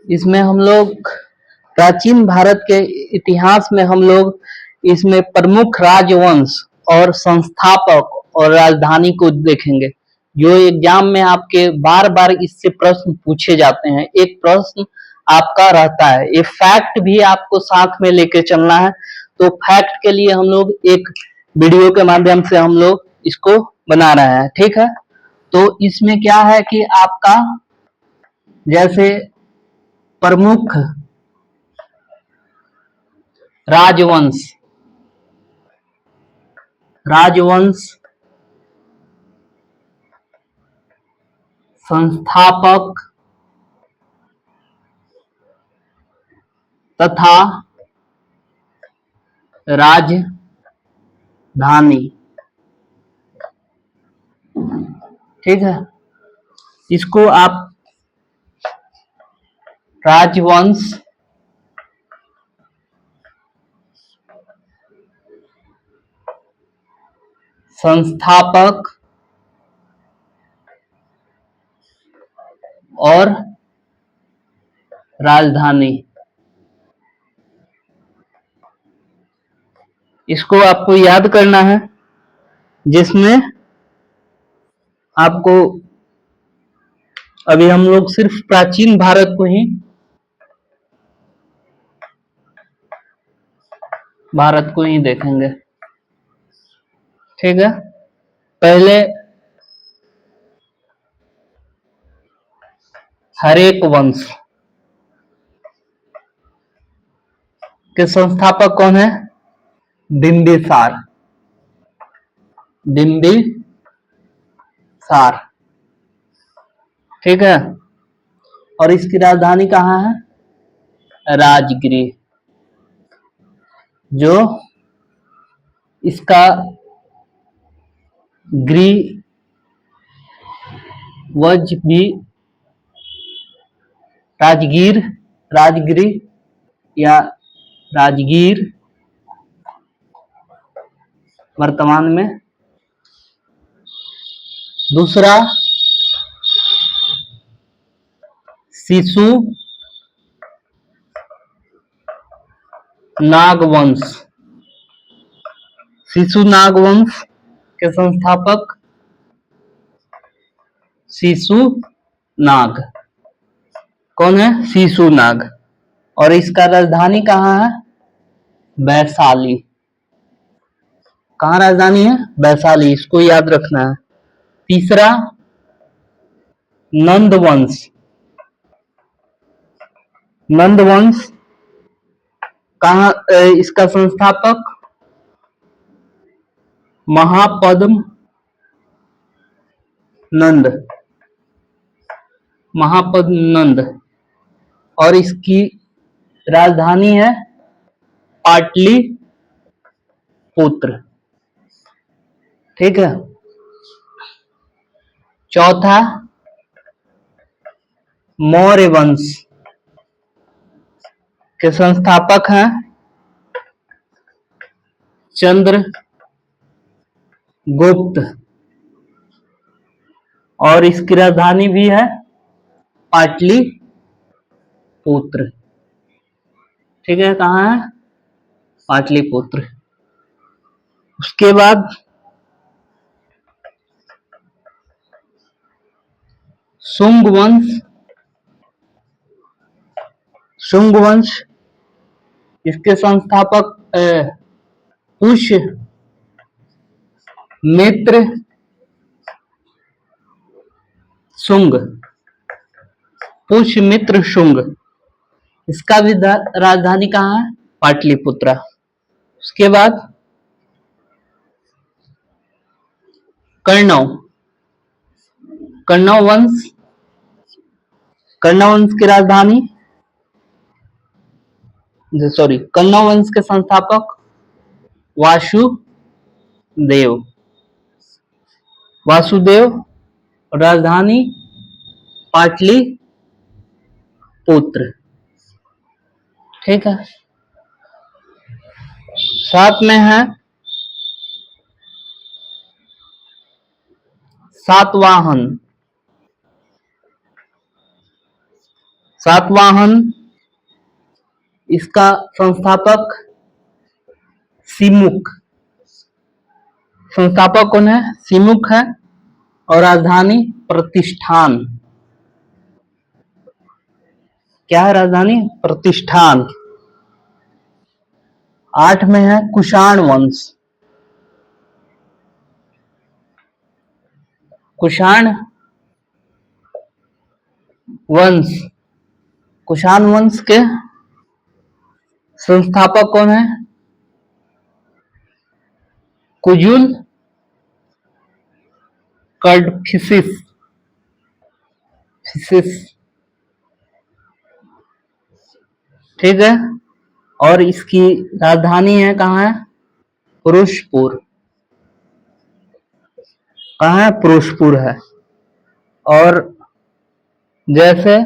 इसमें हम लोग प्राचीन भारत के इतिहास में हम लोग इसमें प्रमुख राजवंश और संस्थापक और राजधानी को देखेंगे। जो एग्जाम में आपके बार बार इससे प्रश्न पूछे जाते हैं। एक प्रश्न आपका रहता है, ये फैक्ट भी आपको साथ में लेके चलना है। तो फैक्ट के लिए हम लोग एक वीडियो के माध्यम से हम लोग इसको बना रहे हैं, ठीक है। तो इसमें क्या है कि आपका जैसे प्रमुख राजवंश संस्थापक तथा राजधानी, ठीक है। इसको आप राजवंश, संस्थापक और राजधानी, इसको आपको याद करना है, जिसमें आपको अभी हम लोग सिर्फ प्राचीन भारत को ही देखेंगे, ठीक है। पहले हरेक वंश के संस्थापक कौन है? बिंबिसार, ठीक है। और इसकी राजधानी कहाँ है? राजगिरी। जो इसका वज भी राजगिरी या राजगीर वर्तमान में। दूसरा शिशु नागवंश के संस्थापक शिशुनाग। कौन है? शिशुनाग। और इसका राजधानी कहाँ है? वैशाली। कहाँ राजधानी है? वैशाली, इसको याद रखना है। तीसरा नंदवंश कहाँ, इसका संस्थापक महापद्म नंद। और इसकी राजधानी है पाटलिपुत्र, ठीक है। चौथा मौर्य वंश के संस्थापक हैं चंद्रगुप्त, और इसकी राजधानी भी है पाटलिपुत्र, ठीक है। कहाँ है? पाटलिपुत्र। उसके बाद शुंग वंश, इसके संस्थापक पुष्यमित्र शुंग। इसका भी राजधानी कहाँ है? पाटलिपुत्रा। उसके बाद कण्व वंश की राजधानी, कण्व वंश के संस्थापक वासुदेव, राजधानी पाटलिपुत्र, ठीक है। साथ में है सातवाहन, इसका संस्थापक सिमुक। संस्थापक कौन है? सिमुक है। और राजधानी प्रतिष्ठान। क्या है राजधानी? प्रतिष्ठान। 8 में है कुषाण वंश। कुषाण वंश, कुषाण वंश के संस्थापक कौन है? कुजुल कड़फिसिस। ठीक है। और इसकी राजधानी है कहाँ है? पुरुषपुर। कहाँ है? पुरुषपुर है। और जैसे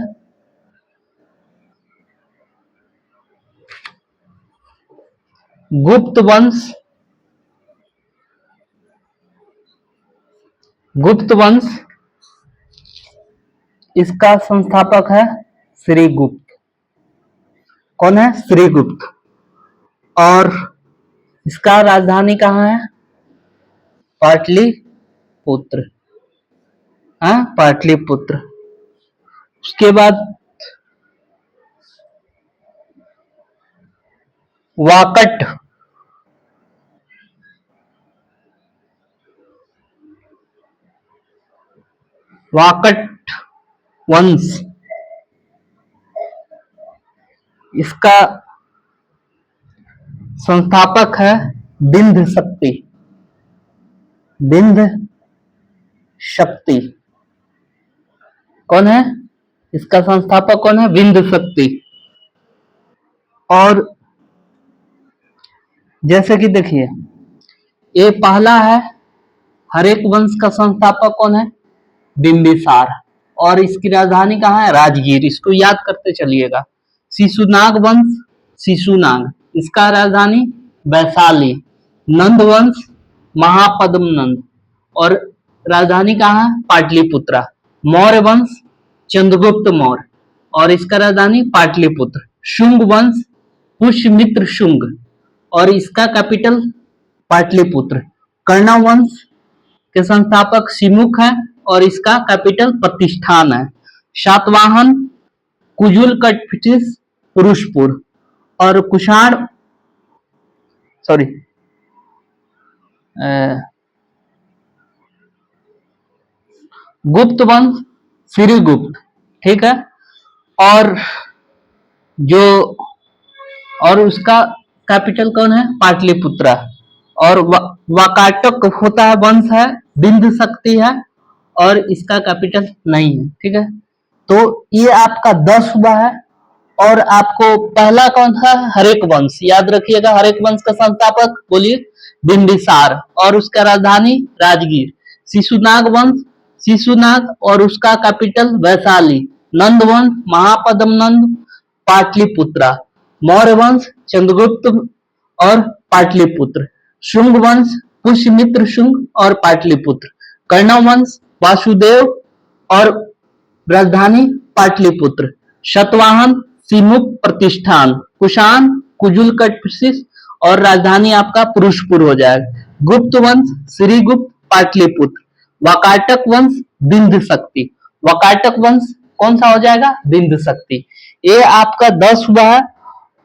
गुप्त वंश, गुप्त वंश, इसका संस्थापक है श्रीगुप्त। कौन है? श्रीगुप्त। और इसका राजधानी कहाँ है? पाटलिपुत्र। हाँ, पाटलिपुत्र। उसके बाद वाकट, वाकट वंश, इसका संस्थापक है बिंद शक्ति। बिंद शक्ति कौन है? इसका संस्थापक कौन है? बिंद शक्ति। और जैसे कि देखिए, ये पहला है, हर एक वंश का संस्थापक कौन है? बिंबिसार। और इसकी राजधानी कहाँ है? राजगीर। इसको याद करते चलिएगा। शिशुनाग वंश, शिशुनाग, इसका राजधानी वैशाली। नंद वंश, महापद्म नंद, और राजधानी कहाँ है? पाटलिपुत्रा। मौर्य वंश, चंद्रगुप्त मौर्य, और इसका राजधानी पाटलिपुत्र। शुंग वंश, पुष्यमित्र शुंग, और इसका कैपिटल पाटलिपुत्र। कर्ण वंश के संस्थापक सिमुक है, और इसका कैपिटल प्रतिष्ठान है। शातवाहन, कुजुल कटफिटिस, पुरुषपुर। और कुषाण, सॉरी, गुप्त वंश श्रीगुप्त। ठीक है। और जो, और उसका कैपिटल कौन है? पाटलिपुत्रा। और वाकाटक होता है, वंश है, बिंद शक्ति है, और इसका कैपिटल नहीं है। ठीक है। तो ये आपका 10 हुआ है। और आपको पहला कौन था? हरेक वंश। याद रखिएगा, हरेक वंश का संस्थापक बोलिए बिंबिसार, और उसका राजधानी राजगीर। शिशुनाग वंश, शिशुनाग, और उसका कैपिटल वैशाली। नंद वंश, महापद्म नंद, पाटलिपुत्रा। मौर्य वंश, चंद्रगुप्त और पाटलिपुत्र। शुंग वंश, पुष्यमित्र शुंग और पाटलिपुत्र। कर्ण वंश, वासुदेव और राजधानी पाटलिपुत्र। शतवाहन, सिमुक प्रतिष्ठान। कुषाण, कुजुल कटफिसिस, और राजधानी आपका पुरुषपुर हो जाएगा। गुप्त वंश, श्रीगुप्त, पाटलिपुत्र। वाकाटक वंश, बिंद शक्ति। वाकाटक वंश कौन सा हो जाएगा? बिंद शक्ति। ये आपका 10 हुआ है।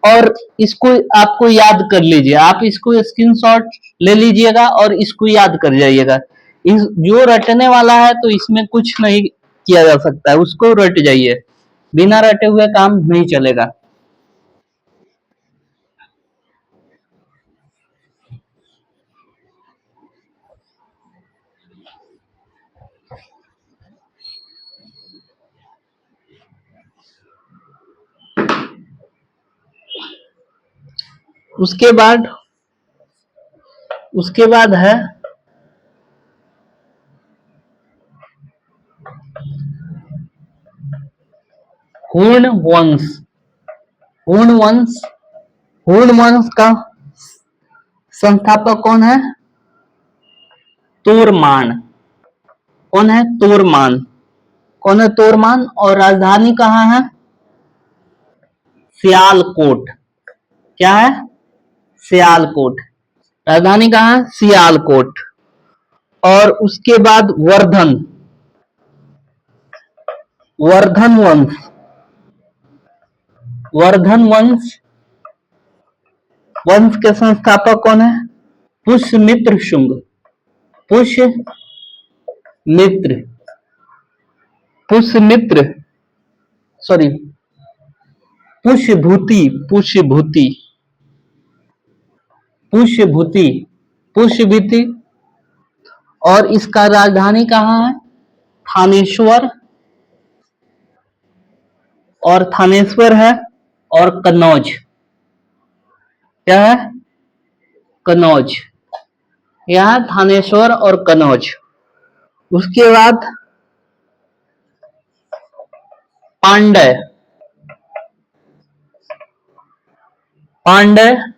और इसको आपको याद कर लीजिए, आप इसको स्क्रीनशॉट ले लीजिएगा और इसको याद कर जाइएगा। इस जो रटने वाला है तो इसमें कुछ नहीं किया जा सकता है, उसको रट जाइए, बिना रटे हुए काम नहीं चलेगा। उसके बाद है हुण वंश। हुण वंश, हुण वंश का संस्थापक कौन है? तोरमान। कौन है? तोरमान। कौन है? तोरमान। और राजधानी कहाँ है? सियालकोट। क्या है? सियालकोट। राजधानी कहाँ है? सियालकोट। और उसके बाद वर्धन, वर्धन वंश, वर्धन वंश, वंश के संस्थापक कौन है? पुष्यमित्र शुंग। पुष्यमित्र, पुष्यमित्र, सॉरी, पुष्यभूति, पुष्यभूति, पुष्यभूति, पुष्यभूति। और इसका राजधानी कहाँ है? थानेश्वर, और थानेश्वर है, और कन्नौज। क्या है? कन्नौज। यह थानेश्वर और कन्नौज। उसके बाद पांड्य, पांड्य,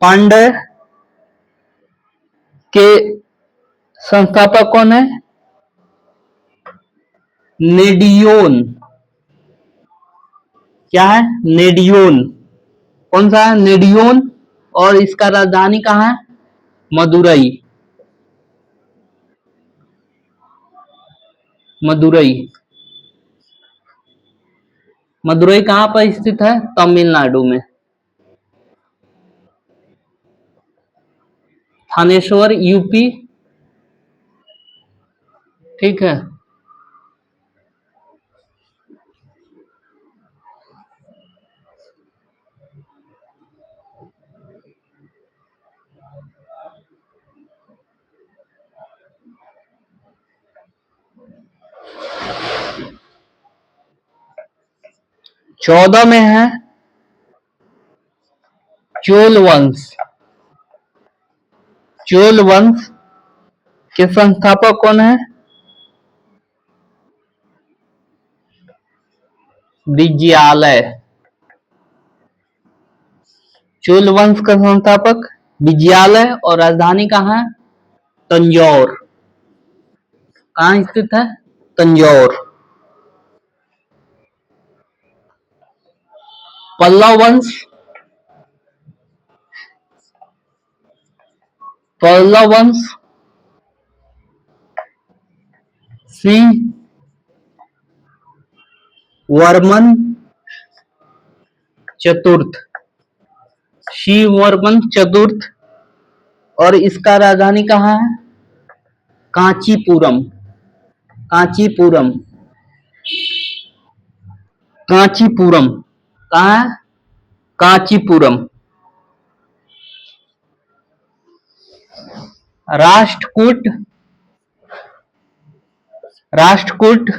पांड्य के संस्थापक कौन है? नेडियोन। क्या है? नेडियोन। कौन सा है? नेडियोन। और इसका राजधानी कहाँ है? मदुरई, मदुरई। मदुरई कहाँ पर स्थित है? तमिलनाडु में। थानेश्वर यूपी। ठीक है। चौदह में है चोल वंश। चोल वंश के संस्थापक कौन है? विजयालय। चोल वंश का संस्थापक विजयालय। और राजधानी कहाँ है? तंजौर। कहाँ स्थित है? तंजौर। पल्लव वंश, पल्लव वंश, सिंह वर्मन चतुर्थ, शिव वर्मन चतुर्थ। और इसका राजधानी कहाँ है? कांचीपुरम, कांचीपुरम, कांचीपुरम। कहाँ है? कांचीपुरम। राष्ट्रकूट, राष्ट्रकूट,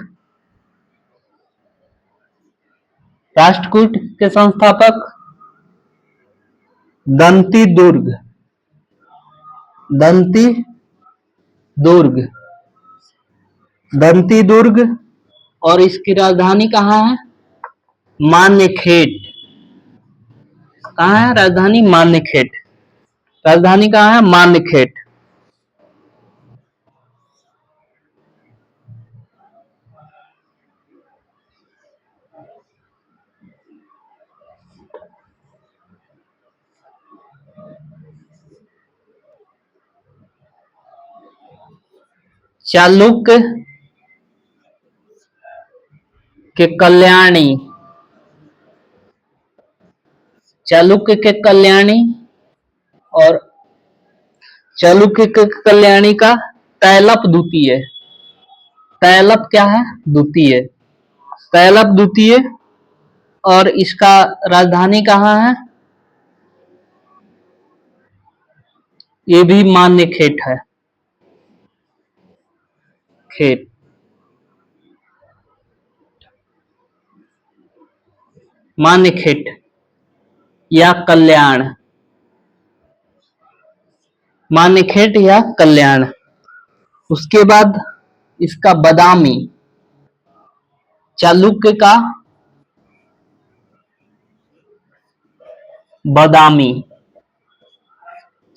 राष्ट्रकूट के संस्थापक दंती दुर्ग, दंती दुर्ग, दंती दुर्ग। और इसकी राजधानी कहाँ है? मान्यखेट। कहाँ है राजधानी? मान्यखेट। राजधानी कहाँ है? मान्यखेट। चालुक्य के कल्याणी, चालुक्य के कल्याणी। और चालुक्य के कल्याणी का तैलप द्वितीय। तैलप क्या है? द्वितीय। तैलप द्वितीय। और इसका राजधानी कहाँ है? ये भी मान्य खेट है। खेट, मान्य खेट या कल्याण, मान्य खेट या कल्याण। उसके बाद इसका बदामी, चालुक्य का बदामी,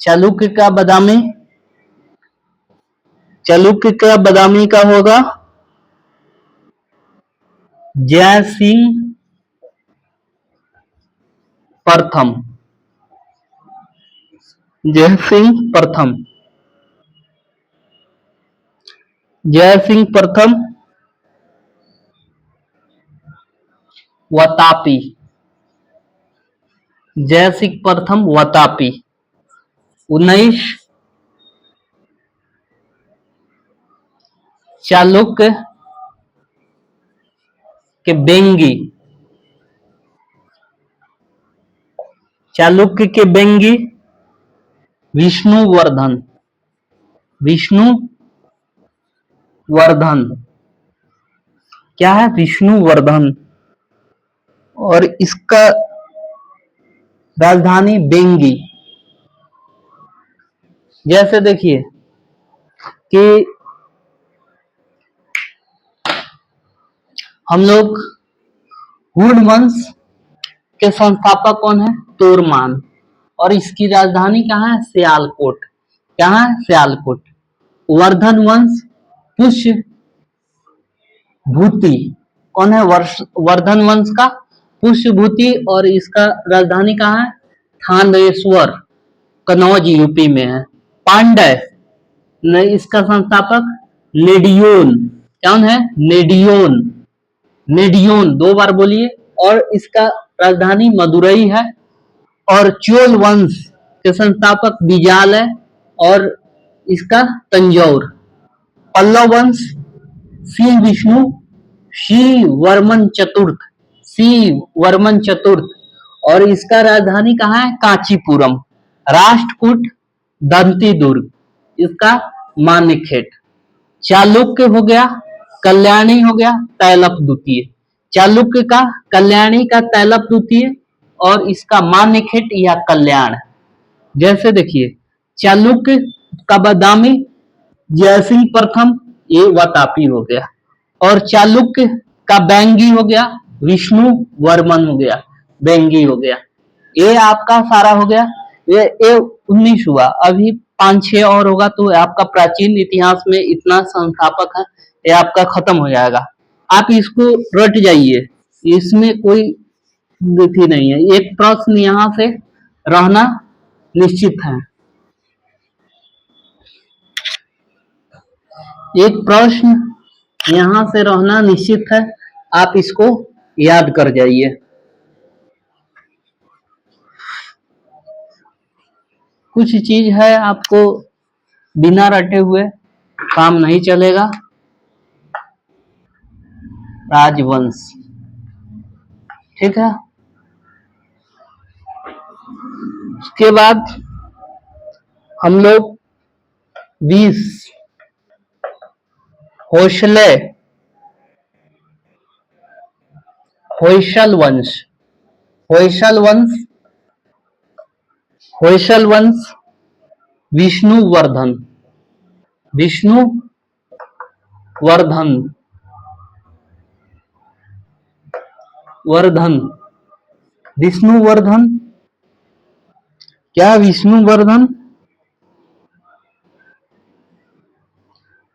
चालुक्य का बदामी, चालुक्य का बदामी का होगा जय सिंह प्रथम। जय सिंह प्रथम। जय सिंह प्रथम वतापी। जय सिंह प्रथम वतापी। 19 चालुक्य के बेंगी। चालुक्य के बेंगी विष्णुवर्धन। विष्णुवर्धन क्या है? विष्णुवर्धन। और इसका राजधानी बेंगी। जैसे देखिए कि हम लोग हुन वंश के संस्थापक कौन है? तोरमान। और इसकी राजधानी कहाँ है? सियालकोट। कहाँ है? सियालकोट। वर्धन वंश पुष्य भूति कौन है? वर्धन वंश का पुष्यभूति। और इसका राजधानी कहाँ है? थानेश्वर, कनौज यूपी में है। पांड्य ने इसका संस्थापक नेडियोन। कौन है? नेडियोन। नेडियोन 2 बार बोलिए। और इसका राजधानी मदुरई है। और चोल वंश के संस्थापक बिजाल है। और इसका तंजौर। पल्लव वंश सिंह विष्णु शिव वर्मन चतुर्थ। शिव वर्मन चतुर्थ। और इसका राजधानी कहाँ है? कांचीपुरम। राष्ट्रकूट दंती दुर्ग। इसका मान्यखेट। चालुक्य हो गया, कल्याणी हो गया, तैलप द्वितीय। चालुक्य का, कल्याणी का, तैलप द्वितीय। और इसका मान्यखेट या कल्याण। जैसे देखिए चालुक्य का बदामी जयसिंह प्रथम, ये वतापी हो गया। और चालुक्य का बैंगी हो गया, विष्णु वर्मन हो गया, बैंगी हो गया। ये आपका सारा हो गया। ये 19 हुआ। अभी 5-6 और होगा तो आपका प्राचीन इतिहास में इतना संस्थापक है, ये आपका खत्म हो जाएगा। आप इसको रट जाइए, इसमें कोई गति नहीं है। एक प्रश्न यहाँ से रहना निश्चित है। एक प्रश्न यहां से रहना निश्चित है। आप इसको याद कर जाइए। कुछ चीज है आपको बिना रटे हुए काम नहीं चलेगा। राजवंश, ठीक है। उसके बाद हम लोग 20 होयसले होयसल वंश। होयसल वंश, होयसल वंश विष्णुवर्धन। विष्णुवर्धन वर्धन। विष्णुवर्धन क्या? विष्णुवर्धन।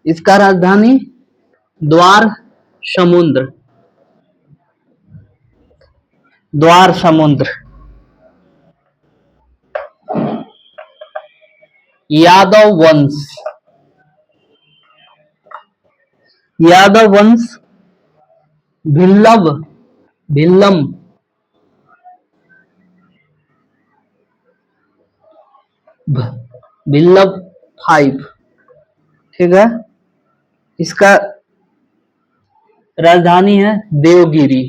इसका राजधानी द्वार समुद्र। द्वार समुद्र। यादव वंश। यादव वंश भिल्लभ, भिल्लम, भिल्लभ 5, ठीक है। इसका राजधानी है देवगिरी।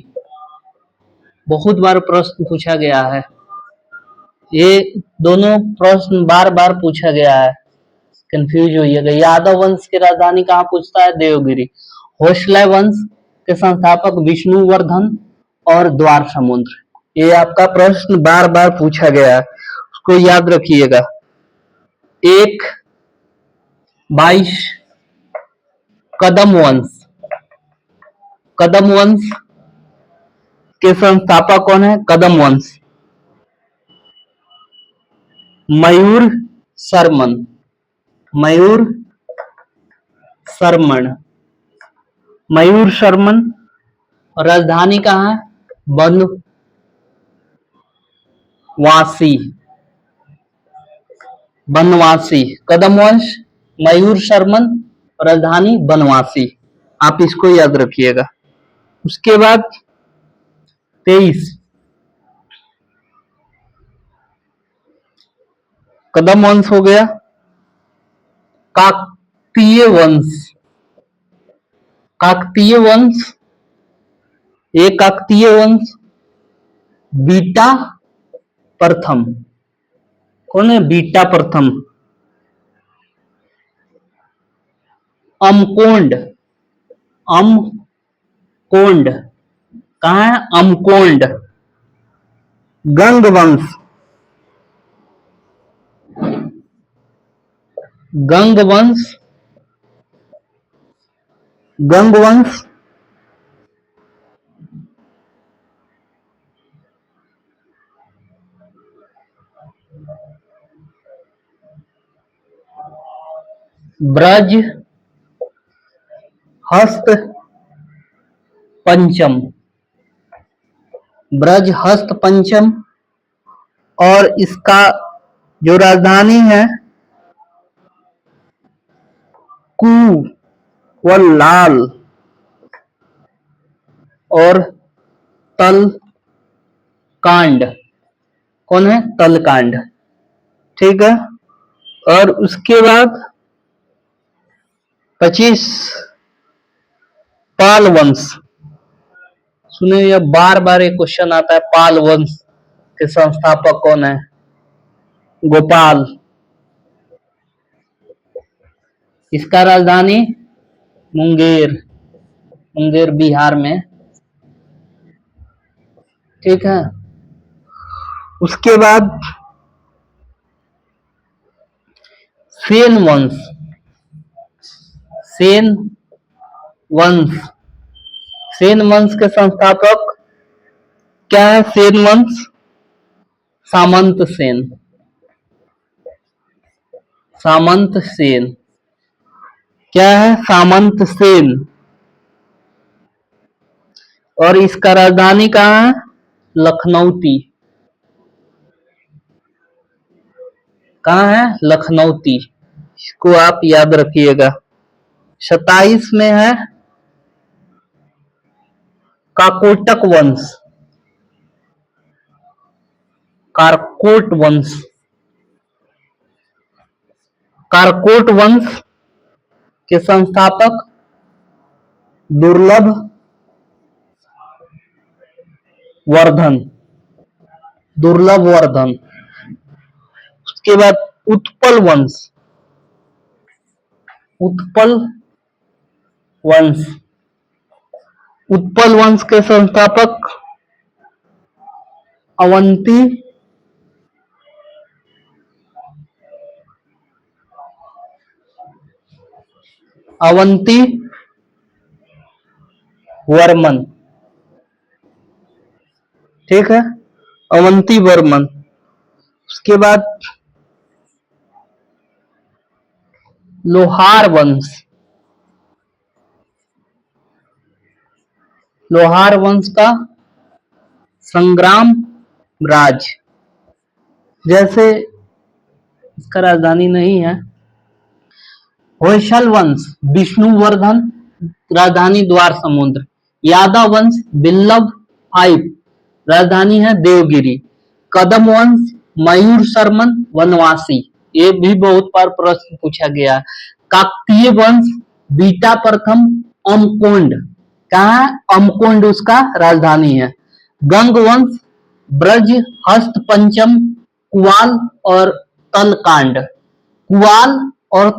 बहुत बार प्रश्न पूछा गया है, ये दोनों प्रश्न बार बार पूछा गया है, कंफ्यूज होइएगा। यादव वंश की राजधानी कहाँ पूछता है? देवगिरी। होयसला वंश के संस्थापक विष्णुवर्धन और द्वार समुद्र। ये आपका प्रश्न बार बार पूछा गया है, उसको याद रखिएगा। 22 कदम वंश। कदम वंश के संस्थापक कौन है? कदम वंश मयूर शर्मन। मयूर शर्मन। मयूर शर्मन और राजधानी कहाँ है? बनवासी। बनवासी। कदम वंश, मयूर शर्मन, राजधानी बनवासी। आप इसको याद रखिएगा। उसके बाद 23 कदम वंश हो गया। काकतीय वंश। काकतीय वंश, एक काकतीय वंश। बीटा प्रथम। कौन है बीटा प्रथम? अमकोंड। अमकोंड कहाँ है? अमकोंड। गंग वंश। गंग वंश। गंग वंश। ब्रज हस्त पंचम। ब्रज हस्त पंचम। और इसका जो राजधानी है कुवलाल और तलकांड। कौन है? तलकांड। ठीक है। और उसके बाद 25 पाल वंश। सुने, यह बार बार एक क्वेश्चन आता है, पाल वंश के संस्थापक कौन है? गोपाल। इसका राजधानी मुंगेर। मुंगेर बिहार में। ठीक है। उसके बाद सेन वंश। सेन वंश। सेन वंश के संस्थापक क्या है? सेन वंश सामंत सेन। सामंत सेन। क्या है? सामंत सेन। और इसका राजधानी कहाँ है? लखनऊती। कहाँ है? लखनऊती। इसको आप याद रखिएगा। 27 में है काकोटक वंश। कारकोट वंश। कारकोट वंश के संस्थापक दुर्लभ वर्धन। दुर्लभ वर्धन। उसके बाद उत्पल वंश। उत्पल वंश। उत्पल वंश के संस्थापक अवंती अवंती वर्मन। ठीक है। अवंती वर्मन। उसके बाद लोहार वंश। लोहार वंश का संग्राम राज। जैसे इसका राजधानी नहीं है। होयसल वंश विष्णुवर्धन, राजधानी द्वार समुद्र। यादव वंश बिल्लभ फाइव, राजधानी है देवगिरी। कदम वंश मयूर शर्मन वनवासी। ये भी बहुत बार प्रश्न पूछा गया। काकतीय वंश बीटा प्रथम अमकोंड। कहाँ? अमकोंड उसका राजधानी है। गंग वंश ब्रज हस्त पंचम कुवाल और तलकांड। कुवाल और